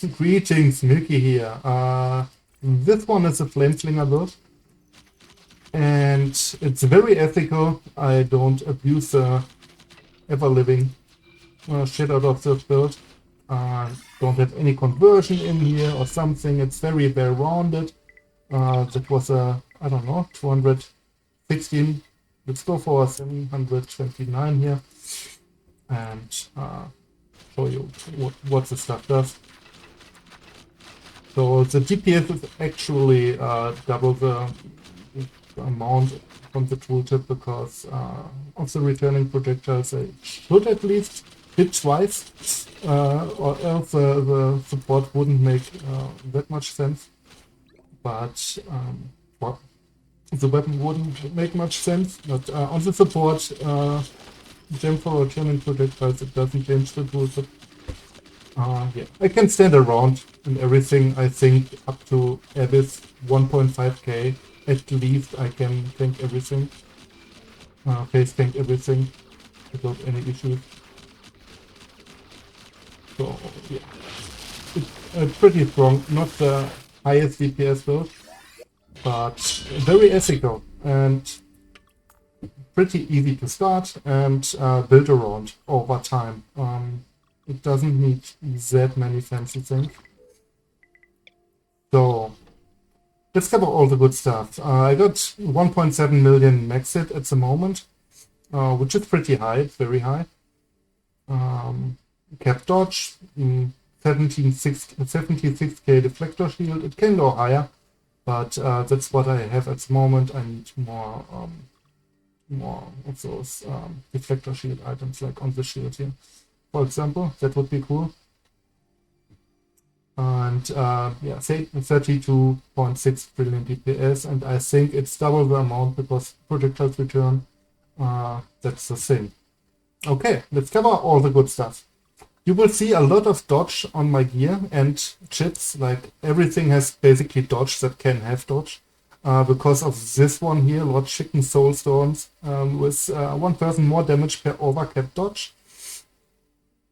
Greetings, Milky here. This one is a Flameslinger build, and it's very ethical. I don't abuse the ever-living shit out of this build. Don't have any conversion in here or something. It's very well-rounded. That was a, I don't know, 216. Let's go for 729 here and show you what the stuff does. So the DPS is actually double the amount from the tooltip because of the returning projectiles. They should at least hit twice, or else the support wouldn't make that much sense. But well, the weapon wouldn't make much sense. But on the support, gem for returning projectiles, it doesn't change the tooltip. Yeah, I can stand around and everything. I think up to Abyss 1.5k at least I can tank everything. Face tank everything without any issues. So yeah, it's pretty strong. Not the highest DPS build, but very ethical and pretty easy to start and build around over time. It doesn't need that many fancy things. So let's cover all the good stuff. I got 1.7 million max hit at the moment, which is pretty high. It's very high. Cap dodge, 76k deflector shield. It can go higher, but that's what I have at the moment. I need more of those deflector shield items, like on the shield here, for example. That would be cool. And yeah, say 32.6 trillion DPS, and I think it's double the amount because projectiles return. That's the thing. Okay, let's cover all the good stuff. You will see a lot of dodge on my gear and chips. Like everything has basically dodge that can have dodge. Because of this one here, Lord Chicken Soulstorms, with 1% more damage per overcap dodge.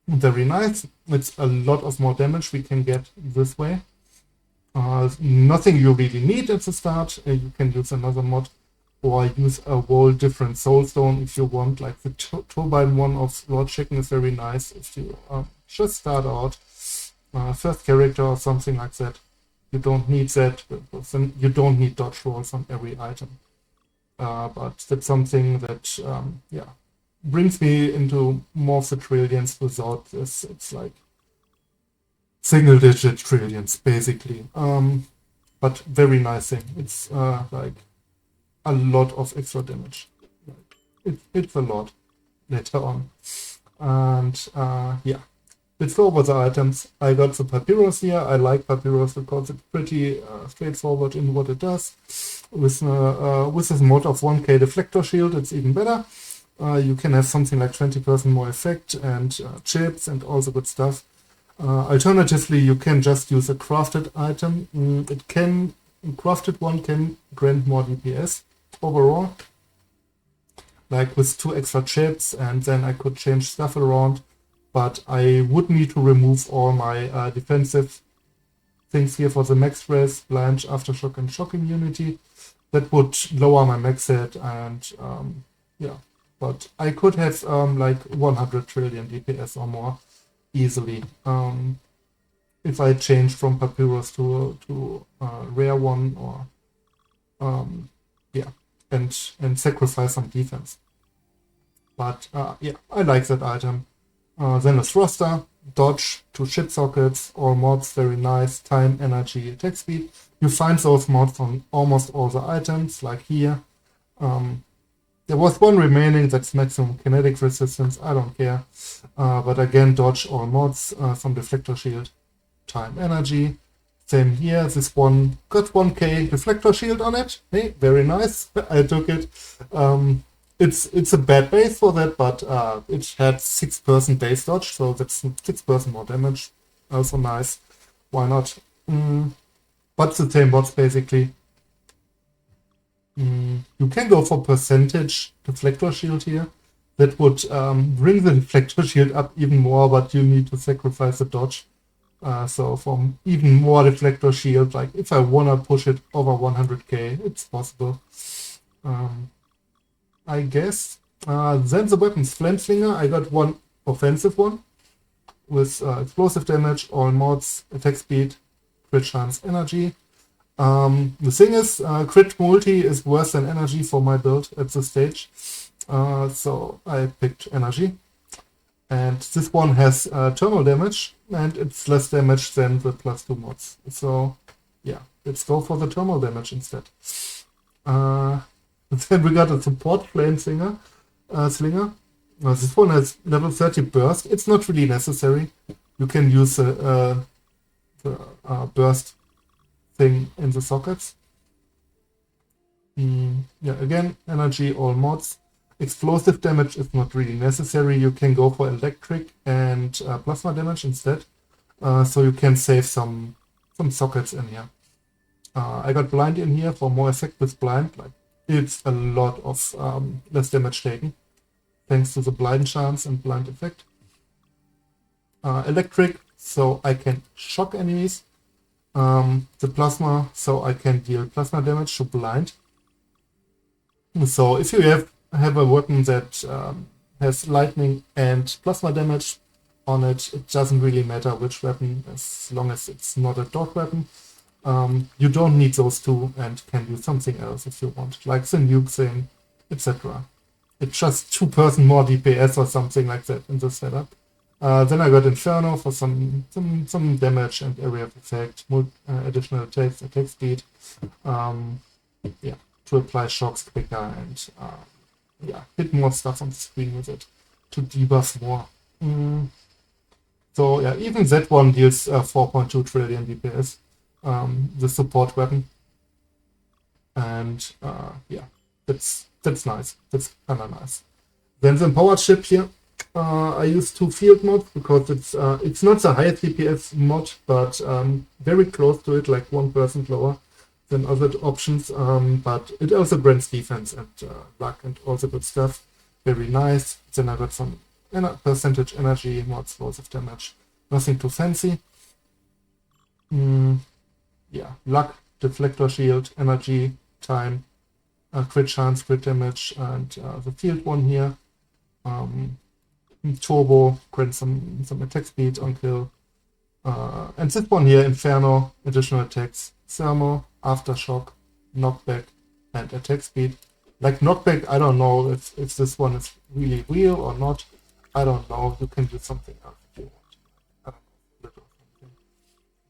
Very nice. It's a lot of more damage we can get this way. Nothing you really need at the start. You can use another mod or use a whole different soulstone if you want. Like the turbine one of Lord Chicken is very nice if you just start out. First character or something like that. You don't need that. You don't need dodge rolls on every item. But that's something that, yeah, brings me into more of the trillions. Without this, it's like single-digit trillions, basically. But very nice thing. It's like a lot of extra damage. It's a lot later on. And yeah, let's go over the items. I got the Papyrus here. I like Papyrus because it's pretty straightforward in what it does. With this mod of 1k deflector shield, it's even better. You can have something like 20% more effect and chips and all the good stuff. Alternatively, you can just use a crafted item. Crafted one can grant more DPS overall, like with 2 extra chips, and then I could change stuff around, but I would need to remove all my defensive things here for the max stress, blanch, aftershock, and shock immunity. That would lower my max hit, and yeah. But I could have like 100 trillion DPS or more easily if I change from Papyrus to rare one, or yeah, and sacrifice some defense. But yeah, I like that item. Then a thruster, dodge, 2 ship sockets, all mods, very nice. Time, energy, attack speed. You find those mods on almost all the items, like here. There was one remaining that's maximum kinetic resistance. I don't care. But again, dodge all mods, some deflector shield, time, energy. Same here. This one got 1k deflector shield on it. Hey, very nice. I took it. It's a bad base for that, but it had 6% base dodge, so that's 6% more damage. Also nice. Why not? But the same bots basically. You can go for percentage deflector shield here. That would bring the deflector shield up even more, but you need to sacrifice the dodge. So from even more reflector shield, like if I wanna push it over 100k, it's possible. I guess. Then the weapons, Flameslinger, I got one offensive one with explosive damage, all mods, attack speed, crit chance, energy. The thing is, crit multi is worse than energy for my build at this stage. So I picked energy. And this one has thermal damage, and it's less damage than the +2 mods. So yeah, let's go for the thermal damage instead. Then we got a support Flameslinger. Slinger. This one has level 30 burst. It's not really necessary. You can use the burst thing in the sockets. Yeah, again, energy, all mods. Explosive damage is not really necessary. You can go for electric and plasma damage instead. So you can save some sockets in here. I got blind in here for more effect with blind. Like, it's a lot of less damage taken, thanks to the blind chance and blind effect. Electric, so I can shock enemies. The plasma, so I can deal plasma damage to blind. So if you have a weapon that has lightning and plasma damage on it, it doesn't really matter which weapon, as long as it's not a dot weapon. You don't need those two and can do something else if you want, like the nuke thing, etc. It's just 2% more DPS or something like that in the setup. Then I got Inferno for some damage and area of effect, additional attacks, attack speed. Yeah, to apply shocks quicker and yeah, hit more stuff on the screen with it to debuff more. So yeah, even that one deals 4.2 trillion DPS, the support weapon, and yeah, that's nice. That's kind of nice. Then the empowered ship here, I use 2 field mods because it's not the highest DPS mod, but very close to it, like 1% lower than other options. But it also grants defense and luck and all the good stuff. Very nice. Then I got some percentage energy, more explosive damage. Nothing too fancy. Yeah, luck, deflector shield, energy, time, crit chance, crit damage, and the field one here. Turbo, grant some attack speed on kill. And this one here, Inferno, additional attacks, thermal, aftershock, knockback, and attack speed. Like knockback, I don't know if this one is really real or not. I don't know. You can do something else if you want. I don't know, split or something.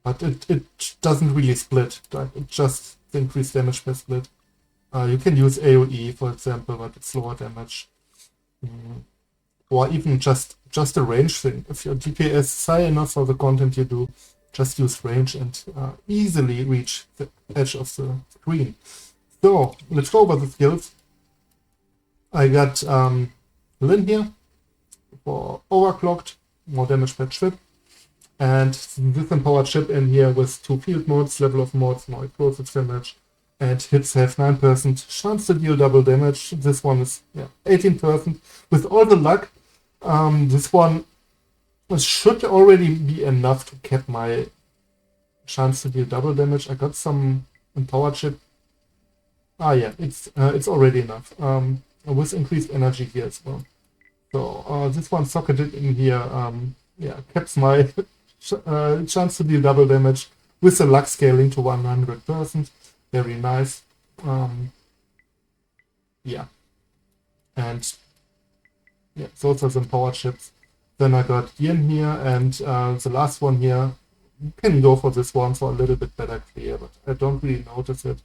But it doesn't really split. It just increases damage per split. You can use AoE, for example, but it's lower damage. Or even just a range thing. If your DPS is high enough for the content you do, just use range and easily reach the edge of the screen. So let's go over the skills. I got Lin here for overclocked, more damage per trip, and this empowered ship in here with 2 field modes, level of mods, more explosive damage, and hits have 9% chance to deal double damage. This one is 18%. With all the luck, this one should already be enough to cap my chance to deal double damage. I got some empowered ship. Yeah, it's already enough. With increased energy here as well. So this one socketed in here, caps my chance to deal double damage with the luck scaling to 100%. Very nice. Yeah. And yeah, those are some power chips. Then I got Yin here, and the last one here, you can go for this one for a little bit better clear, but I don't really notice it.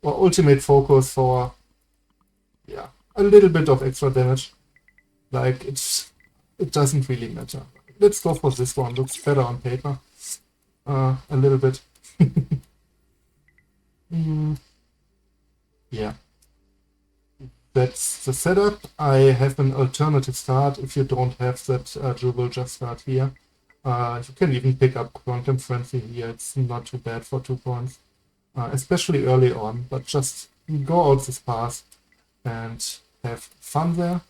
Or ultimate focus for, yeah, a little bit of extra damage. Like, it doesn't really matter. Let's go for this one, looks better on paper. A little bit. Yeah. That's the setup. I have an alternative start. If you don't have that, you will just start here. You can even pick up Quantum Frenzy here. It's not too bad for 2 points, especially early on. But just go out this path and have fun there.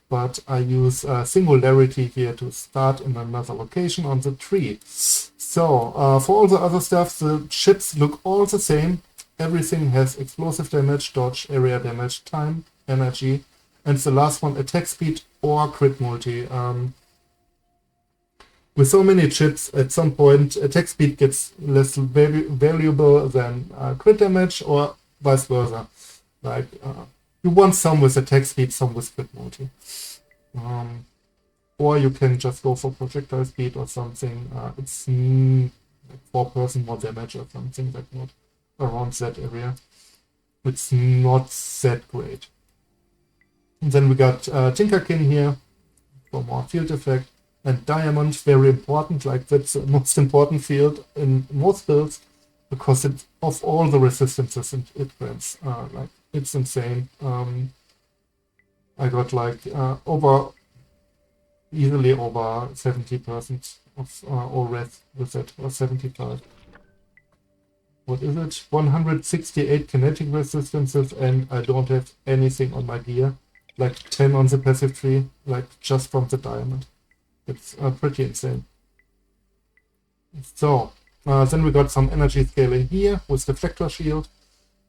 But I use Singularity here to start in another location on the tree. So, for all the other stuff, the chips look all the same. Everything has explosive damage, dodge, area damage, time, energy, and the last one, attack speed or crit multi. With so many chips, at some point, attack speed gets less valuable than crit damage, or vice versa. Like, you want some with attack speed, some with crit multi. Or you can just go for projectile speed or something. It's like 4% more damage or something like that, around that area. It's not that great. And then we got Tinkerkin here for more field effect. And Diamond, very important, like that's the most important field in most builds, because it's of all the resistances it grants. Like, it's insane. I got like easily over 70% of all res with it, or 75. What is it? 168 kinetic resistances, and I don't have anything on my gear. Like 10 on the passive tree, like just from the diamond. It's pretty insane. So, then we got some energy scaling here with Deflector Shield,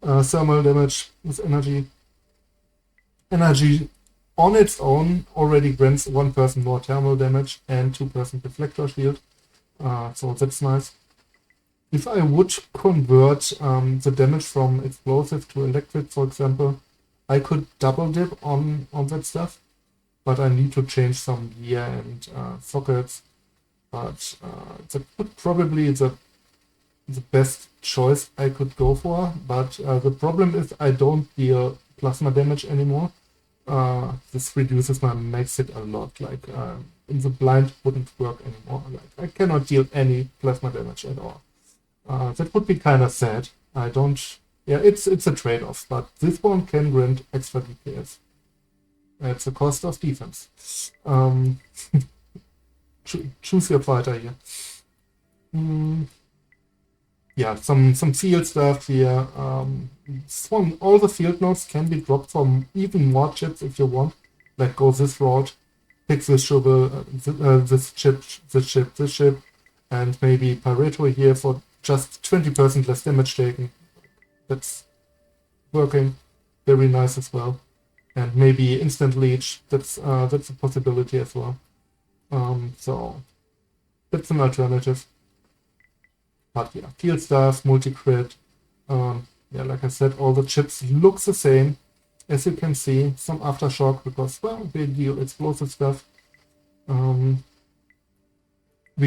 thermal damage with energy. Energy on its own already grants 1% more thermal damage and 2% Deflector Shield, so that's nice. If I would convert the damage from explosive to electric, for example, I could double dip on that stuff. But I need to change some gear and sockets. But that would probably the best choice I could go for. But the problem is I don't deal plasma damage anymore. This reduces my max hit a lot. Like, in the blind wouldn't work anymore. Like, I cannot deal any plasma damage at all. That would be kind of sad. I don't. Yeah, it's a trade-off. But this one can grant extra DPS. At the cost of defense. Choose your fighter here. Yeah, some field stuff here. All the field nodes can be dropped from even more chips if you want. Like, go this route, pick this shovel, this chip, this chip, and maybe Pareto here for just 20% less damage taken. That's working. Very nice as well. And maybe instant leech, that's a possibility as well. So that's an alternative. But yeah, field stuff, multi-crit. Yeah, like I said, all the chips look the same. As you can see, some aftershock because, well, they deal explosive stuff. We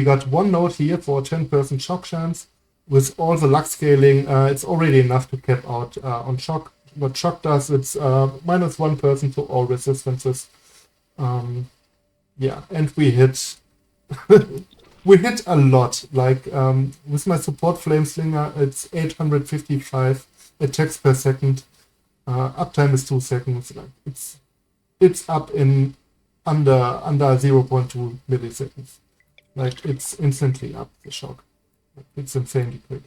got one node here for 10% shock chance. With all the luck scaling, it's already enough to cap out on shock. What shock does, it's minus 1% to all resistances. Yeah, and we hit we hit a lot. Like, with my support Flameslinger, it's 855 attacks per second. Uptime is 2 seconds. Like, it's up in under 0.2 milliseconds. Like, it's instantly up the shock. It's insanely quick.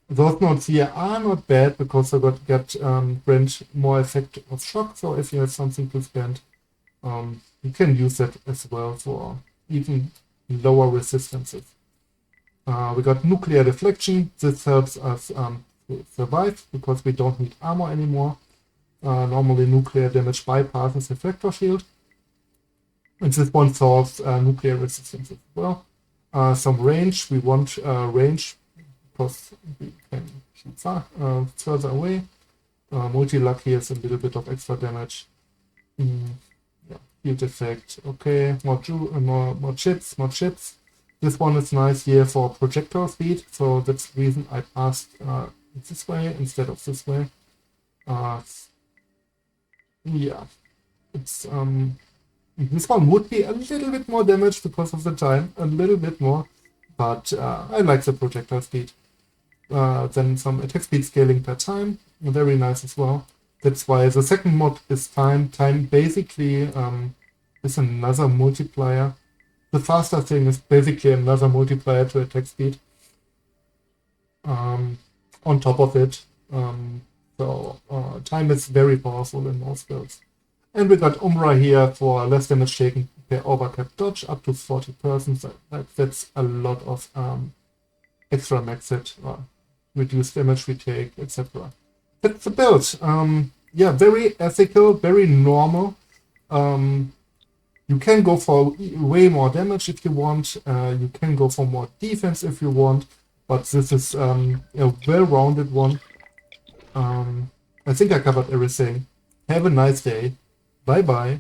Those nodes here are not bad because they get grant more effect of shock. So if you have something to spend, you can use that as well for even lower resistances. We got nuclear deflection. This helps us to survive because we don't need armor anymore. Normally nuclear damage bypasses Deflector Shield. And this one solves nuclear resistance as well. Some range. We want range because we can shoot further away. Multi-luck here is a little bit of extra damage. Yeah, field effect. Okay, more chips. This one is nice here for projectile speed, so that's the reason I passed this way instead of this way. Yeah, it's this one would be a little bit more damage because of the time, a little bit more, but I like the projectile speed. Then some attack speed scaling per time, very nice as well. That's why the second mod is time. Time basically is another multiplier. The faster thing is basically another multiplier to attack speed. On top of it, so time is very powerful in most builds. And we got Umbra here for less damage taken per overcap dodge up to 40%. That's a lot of extra max hit, reduced damage we take, etc. That's the build. Yeah, very ethical, very normal. You can go for way more damage if you want. You can go for more defense if you want. But this is a well-rounded one. I think I covered everything. Have a nice day. Bye-bye.